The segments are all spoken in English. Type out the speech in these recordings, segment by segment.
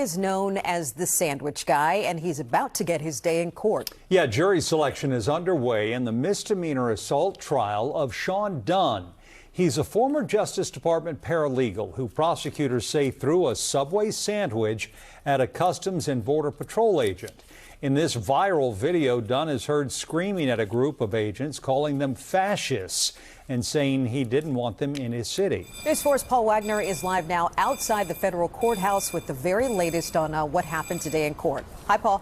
is known as the Sandwich Guy, and he's about to get his day in court. Yeah, jury selection is underway in the misdemeanor assault trial of Sean Dunn. He's a former Justice Department paralegal who prosecutors say threw a Subway sandwich at a Customs and Border Patrol agent. In this viral video, Dunn is heard screaming at a group of agents, calling them fascists and saying he didn't want them in his city. News 4's Paul Wagner is live now outside the federal courthouse with the very latest on what happened today in court. Hi, Paul.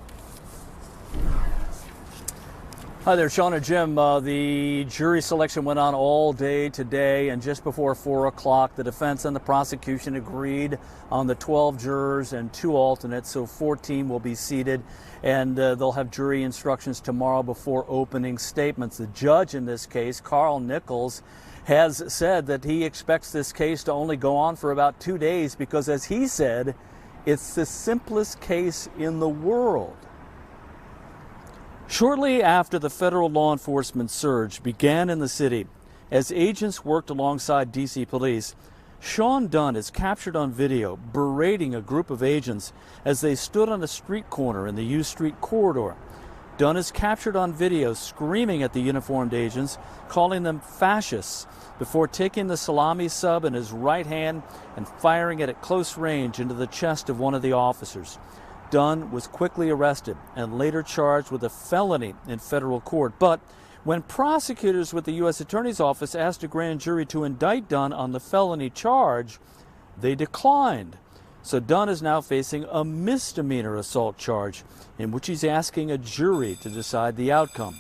Hi there, Sean and Jim. The jury selection went on all day today, and just before 4 o'clock, the defense and the prosecution agreed on the 12 jurors and 2 alternates, so 14 will be seated, and they'll have jury instructions tomorrow before opening statements. The judge in this case, Carl Nichols, has said that he expects this case to only go on for about 2 days because, as he said, it's the simplest case in the world. Shortly after the federal law enforcement surge began in the city, as agents worked alongside D.C. police, Sean Dunn is captured on video berating a group of agents as they stood on a street corner in the U Street corridor. Dunn is captured on video screaming at the uniformed agents, calling them fascists, before taking the salami sub in his right hand and firing it at close range into the chest of one of the officers. Dunn was quickly arrested and later charged with a felony in federal court. But when prosecutors with the U.S. Attorney's Office asked a grand jury to indict Dunn on the felony charge, they declined. So Dunn is now facing a misdemeanor assault charge in which he's asking a jury to decide the outcome.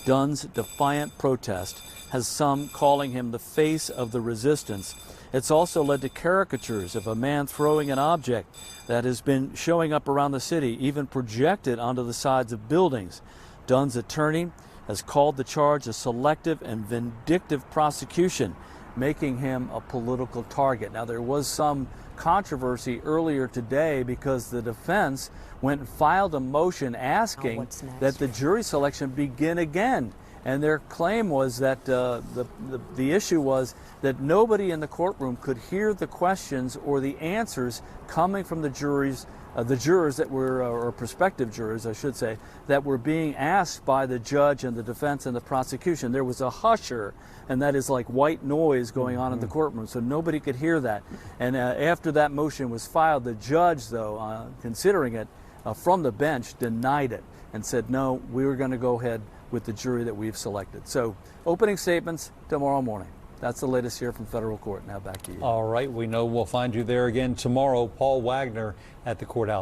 Dunn's defiant protest has some calling him the face of the resistance. It's also led to caricatures of a man throwing an object that has been showing up around the city, even projected onto the sides of buildings. Dunn's attorney has called the charge a selective and vindictive prosecution, making him a political target. Now, there was some controversy earlier today because the defense went and filed a motion asking that the jury selection begin again. And their claim was that the issue was that nobody in the courtroom could hear the questions or the answers coming from the jurors that were, or prospective jurors, I should say, that were being asked by the judge and the defense and the prosecution. There was a husher, and that is like white noise going on in the courtroom, so nobody could hear that. And after that motion was filed, the judge, though, considering it from the bench, denied it and said, no, we were going to go ahead with the jury that we've selected. So opening statements tomorrow morning. That's the latest here from federal court. Now back to you. All right, we know we'll find you there again tomorrow. Paul Wagner at the courthouse.